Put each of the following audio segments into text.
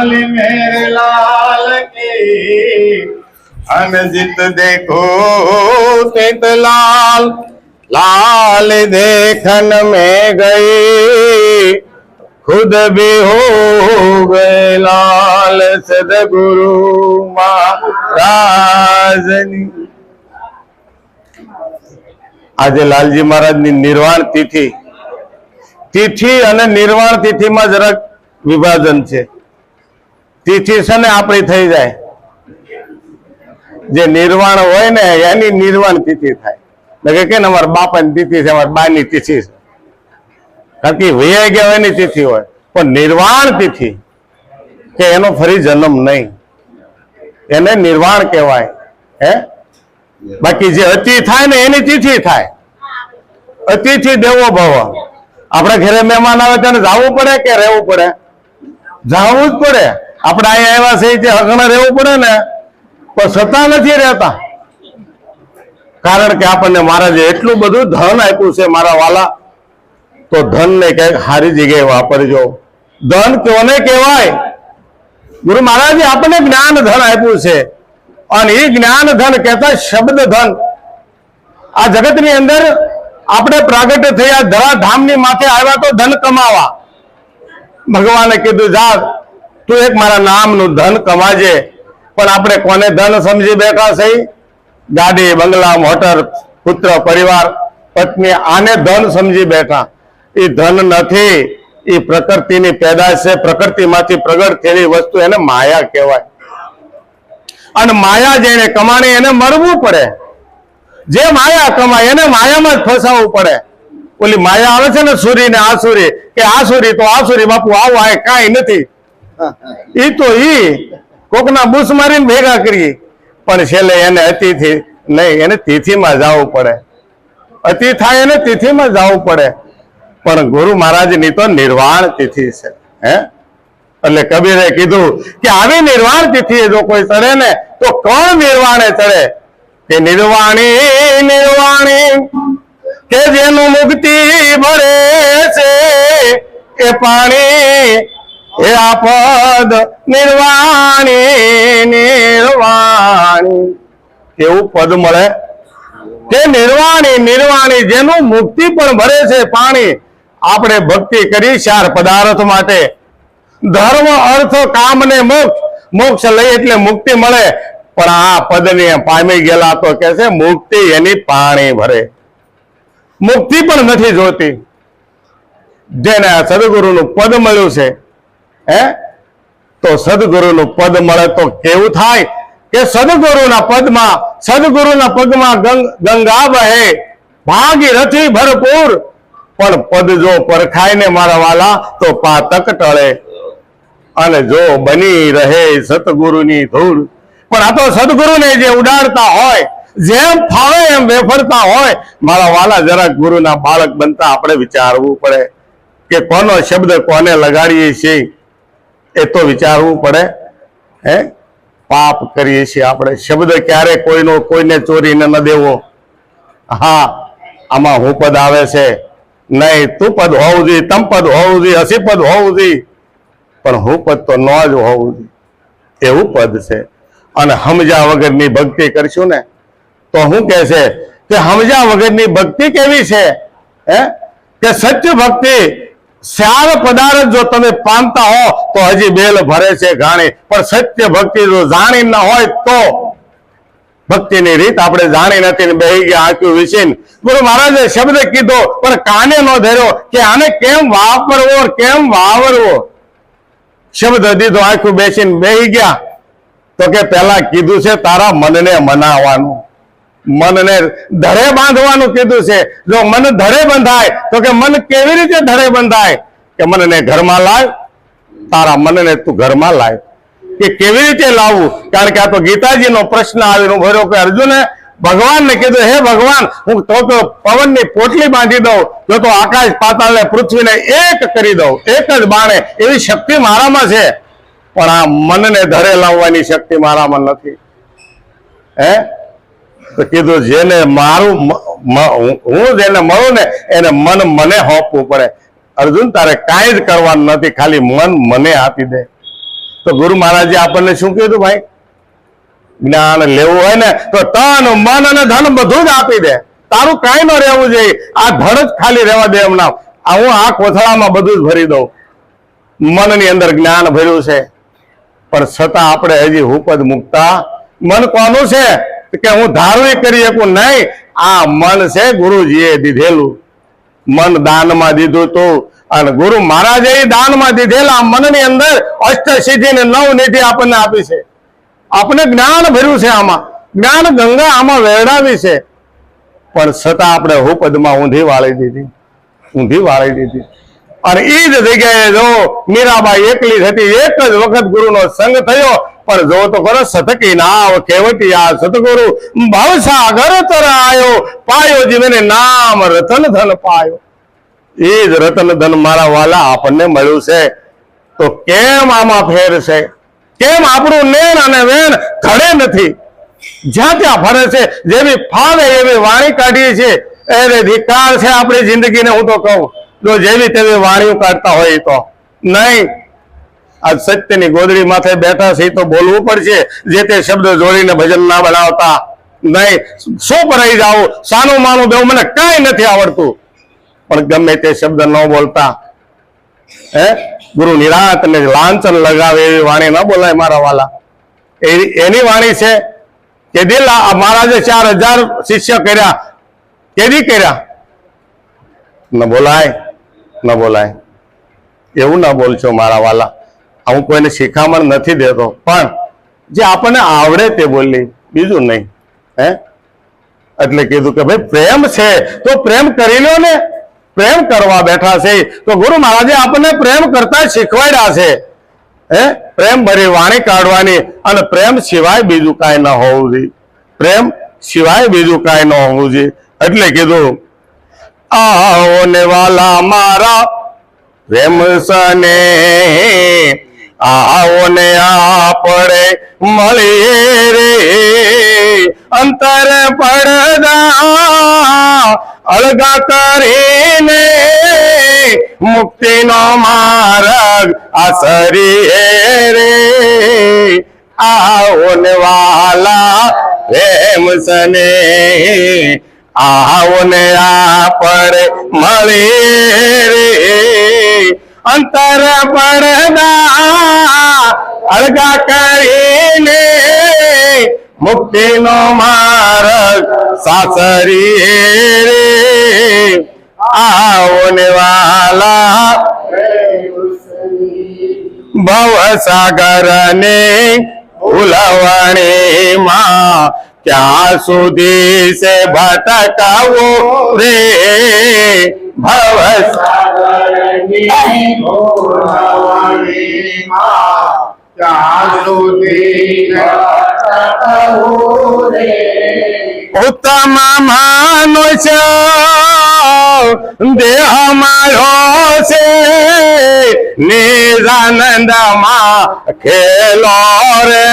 लाल मेरे लाल की अनजित देखो तित लाल लाल देखन में गई खुद भी हो गए लाल सदगुरु महाराजनी। આજે લાલજી મહારાજની નિર્વાણ તિથિ અને નિર્વાણ તિથિમાં જરાક વિભાજન છે। તિથિ છે ને આપણી થઈ જાય, જે નિર્વાણ હોય ને એની નિર્વાણ તિથિ થાય। કે અમારા બાપાની તિથિ છે, અમારા બાની તિથિ છે, કારણ કે વૈયા ગયા એની તિથિ હોય, પણ નિર્વાણ તિથિ કે એનો ફરી જન્મ નહીં, એને નિર્વાણ કહેવાય। હે બાકી જે અતિ થાય ને એની તિથિ થાય। અતિથિ દેવો ભવ। આપણે ઘરે મહેમાન આવે ત્યારે જવું પડે કે રહેવું પડે? જવું જ પડે। આપણે અહીંયા આવ્યા છે હગણે રહેવું પડે ને, પણ છતાં નથી રહેતા, કારણ કે આપણને મહારાજે એટલું બધું ધન આપ્યું છે મારા વાલા। તો ધન ને કઈક સારી જગ્યાએ વાપરજો। ધન કોને કહેવાય? ગુરુ મહારાજે આપણને જ્ઞાન ધન આપ્યું છે, અને એ જ્ઞાન ધન કહેતા શબ્દ ધન। આ જગતની અંદર આપણે પ્રાગટ્ય થયા, ધરાધામની માથે આવ્યા તો ધન કમાવા। ભગવાને કીધું જા તું એક મારા નામનું ધન કમાજે, પણ આપણે કોને ધન સમજી બેઠા છે? ગાડી, બંગલા, મોટર, પુત્ર, પરિવાર, પત્ની, આને ધન સમજી બેઠા। એ ધન નથી, એ પ્રકૃતિની પેદાશ છે। પ્રકૃતિમાંથી પ્રગટ થયેલી વસ્તુ એને માયા કહેવાય। અને માયા જેને કમાણી એને મરવું પડે। જે માયા કમાય એને માયામાં જ ફસાવવું પડે। ઓલી માયા આવે છે ને સુરી ને આસુરી, કે આસુરી તો આસુરી બાપુ આવો આ કાંઈ નથી, ઈ તો ઈ કોકના બૂસ મારીને ભેગા કરીએ, પણ છેલ્લે એને અતિથિ નહીં, એને તિથિમાં જવું પડે। અતિ થાય એને તિથિમાં જવું પડે। પણ ગુરુ મહારાજની તો નિર્વાણ તિથિ છે। હે એટલે કબીરે કીધું કે આવી નિર્વાણ તિથિ જો કોઈ ચડે ને તો કોણ નિર્વાણે ચડે? કે નિર્વાણી નિર્વાણી કે જેનું મુક્તિ ભરે છે એ પાણી, એ આપદ નિર્વાણી નિર્વાણી। કેવું પદ મળે કે નિર્વાણી નિર્વાણી, જેનું મુક્તિ પણ ભરે છે પાણી। આપણે ભક્તિ કરી 4 પદાર્થ માટે, ધર્મ, અર્થ, કામ ને મોક્ષ। મોક્ષ લઈ એટલે મુક્તિ મળે, પણ આ પદને પામી ગયેલા તો કે છે મુક્તિ એની પાણી ભરે। મુક્તિ પણ નથી જોતી। જેને સદગુરુનું પદ મળ્યું છે, હે તો સદગુરુનું પદ મળે તો કેવું થાય કે સદગુરુના પદમાં, સદગુરુના પગમાં ગંગા બહે, ભાગીરથી ભરપૂર। પણ પદ જો પરખાય ને મારા વાલા તો પાતક ટળે, અને જો બની રહે સતગુરુની ધૂળ। પણ આ તો સદગુરુને જે ઉડાડતા હોય, જેમ ફાવે એમ વેફરતા હોય, મારા વાલા જરાક ગુરુના બાળક બનતા આપણે વિચારવું પડે કે કોનો શબ્દ કોને લગાડીએ છીએ, એ તો વિચારવું પડે। હે પાપ કરીએ છીએ આપણે। શબ્દ ક્યારે કોઈને ચોરીને ન દેવો। હા આમાં હું પદ આવે છે નહીં, તું પદ હોવું જોઈએ, તમ પદ હોવું જોઈએ, હસી પદ હોવું જોઈએ, પણ હું પદ તો ન જ હોવું જોઈએ, એવું પદ છે। અને સમજા વગરની ભક્તિ કરશું ને તો શું કહે છે કે સમજા વગરની ભક્તિ કેવી છે? હે કે સત્ય ભક્તિ 4 પદાર્થ જો તમે પામતા હો તો હજી બેલ ભરે છે ઘાણી, પણ સત્ય ભક્તિ જો જાણી ન હોય તો ભક્તિની રીત આપણે જાણી નથી ને બેહી ગયા આંખ્યું વિસીન। ગુરુ મહારાજે શબ્દ કીધો પણ કાને નો ધર્યો કે આને કેમ વાપરવો કેમ વાવરવો। શબ્દ દીધો, આંખ્યું બેસીને બેહી ગયા તો કે પેલા કીધું છે તારા મનને મનાવવાનું, મનને ધરે બાંધવાનું કીધું છે। જો મન ધરે બંધાય તો કે મન કેવી રીતે ધરે બંધાય? કે મનને ઘરમાં લાવ, તારા મનને તું ઘરમાં લાવ। કે કેવી રીતે લાવવું? કારણ કે આ તો ગીતાજીનો પ્રશ્ન આવીને ભર્યો કે અર્જુને ભગવાનને કીધું હે ભગવાન હું તો પવનની પોટલી બાંધી દઉં, જો તો આકાશ પાતાળને પૃથ્વીને એક કરી દઉં એક જ બાણે, એવી શક્તિ મારામાં છે, પણ આ મનને ધરે લાવવાની શક્તિ મારામાં નથી। હે તો કીધું જેને મારું હું જેને મળું ને એને મન મને હોપવું પડે। અર્જુન તારે કાંઈ જ કરવાનું નથી, ખાલી મન મને આપી દે। તો ગુરુ મહારાજે આપણને શું કીધું ભાઈ? જ્ઞાન લેવું હોય ને તો તન મન અને ધન બધું જ આપી દે, તારું કાંઈ ન રહેવું જોઈએ, આ ધડ જ ખાલી રહેવા દે. એમ ના, હું આ કોથળામાં બધું જ ભરી દઉં. મનની અંદર જ્ઞાન ભર્યું છે, પણ છતાં આપણે હજી હુપદ મુકતા. મન કોનું છે કે હું ધારવી કરી શકું? નહીં, આ મન છે ગુરુજીએ દીધેલું. મન દાનમાં દીધું તું, અને ગુરુ મહારાજે દાનમાં દીધેલા મનની અંદર અષ્ટસિદ્ધિ ને 9 નિધિ આપણને આપી છે. આપણે જ્ઞાન ભર્યું છે, આમાં જ્ઞાન ગંગા આમાં વેડાવી છે, પણ છતાં આપણે હુપદમાં ઊંધી વાળી દીધી. અને એ જ જગ્યાએ જો મીરાબાઈ એકલી હતી, એક જ વખત ગુરુનો સંગ થયો, પણ જો તો કરો સતકી નાવ કેવટી આ સતગુરુ ભવસાગર તર આયો, પાયો જીવને નામ રતન ધન પાયો. એ જ રતન ધન મારા વાલા આપણને મળ્યું છે. તો કેમ આમાં ફેર છે? કેમ આપણું નેણ અને વેણ ઘડે નથી? જ્યાં ત્યાં ફરે છે, જેવી ફાવે એવી વાણી કાઢીએ છીએ. એને ધિકાર છે આપણી જિંદગીને. હું તો કહું, જો જેવી તેવી વાણીઓ કાઢતા હોય તો નહીં. આ સત્યની ગોદડી માથે બેઠા છે તો બોલવું પડશે. જે તે શબ્દ જોડીને ભજન ના બનાવતા નહીં. શું ભરાઈ જાવ, સાનું માનું દેવું, મને કાંઈ નથી આવડતું, પણ ગમે તે શબ્દ ન બોલતા. ગુરુ નિરાત ને લાંછન લગાવે એવી વાણી ન બોલાય મારા વાલા. એની વાણી છે. કેદી મહારાજે 4000 શિષ્ય કર્યા, કેદી કર્યા? ન બોલાય. એવું ના બોલશો મારા વાલા. હું કોઈને શિખામણ નથી દેતો, પણ જે આપણને આવડે તે બોલી, બીજું નહીં. એટલે કીધું કે ભાઈ પ્રેમ છે તો પ્રેમ કરી લો ને. પ્રેમ કરવા બેઠા છે તો ગુરુ મહારાજે આપણને પ્રેમ કરતા શીખવાડ્યા છે. પ્રેમ ભરી વાણી કાઢવાની, અને પ્રેમ સિવાય બીજું કાંઈ ન હોવું જોઈએ. પ્રેમ સિવાય બીજું કાંઈ ન હોવું જોઈએ. એટલે કીધું, આવો ને વાલા મારા પ્રેમ સને, આવો ને આપણે મળીએ રે. અંતર પડદા અળગા કરીને મુક્તિનો માર્ગ આસરીએ રે. આવો ને વાલા પ્રેમ સને, આવો ને આપણે મળીએ રે. અંતર પડદા અળગા કરીને મુક્તિનો માર્ગ સાસરીએ રે. આવો ને વાલા ભવસાગર ને ભૂલવણીમાં ક્યાં સુધી છે ભટકાવો રે. ભવસાગરની ભૂલવણીમાં ક્યાં સુધી ભટકાવો રે. ઉત્તમ મનુષ્ય દેહ મારો છે, નિરાનંદમાં ખેલો રે.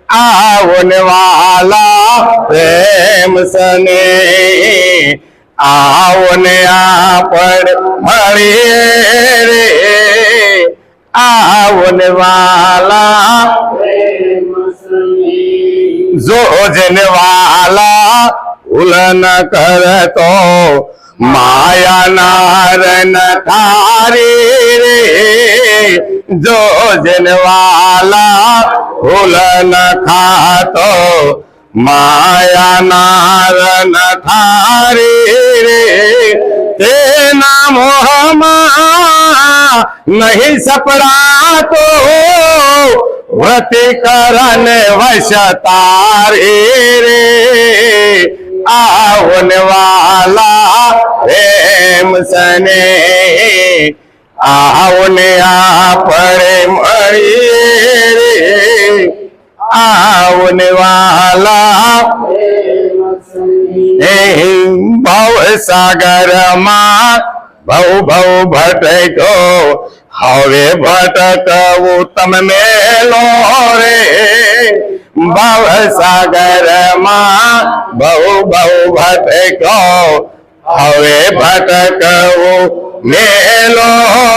આવો ને વાલા પ્રેમ સને, આવો ને આપણે મળીએ રે. આવો ને વાલા જો જેને વાલા ભૂલ ન કરતો, માયા નારણ તારી રે. જો જેને વાલા ભૂલ ન ખાતો, માયા નારણ થારી રે. તેના મોહમાં નહીં સપડાતો, વ્રતિ કરને વશ તારી રે. આવો ને વાલા પ્રેમ સને, આવો ને આપણે મળીએ રે. આવો ને વાલા ભવસાગરમાં ભવ ભટક્યો, હવે ભટકવું તમે મેલો રે. ભવસાગરમાં ભવ ભટક્યો, હવે ભટકવું મેલો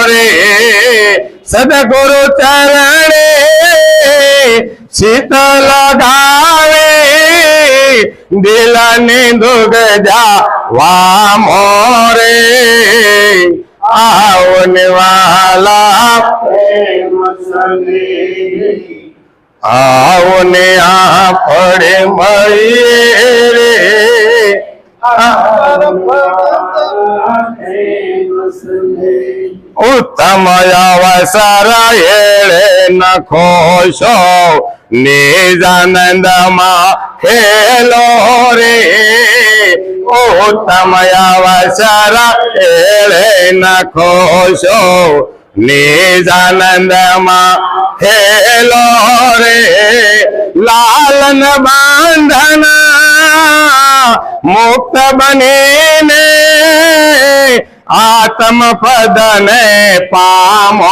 રે. સદગુરુ ચરણે શીતલ ગાવે દિલને દુગ જાવા મોરે આવો ને વાલા આવો ને આપણે મળીએ રે ઉત્તમ અવસર એળે નખોશો નિજાનંદમાં ખેલો રે ઉત્તમ અવસર એળે નખોશો નિજાનંદમાં ખેલો રે લાલન બાંધન મુક્ત બનીને આત્મ પદને પામો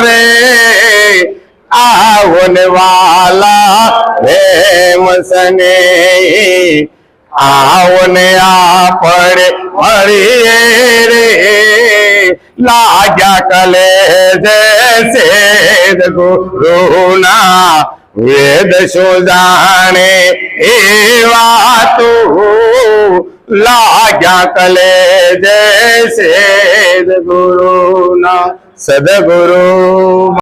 રે આવો ને વાલા પ્રેમ સને આવો ને આપણે મળીએ રે લાગ્યા કલે જૈસે ગુરુના વેદ શું જાણે એવા તું લાગ્યા કલે જૈસે ગુરુના સદગુરુ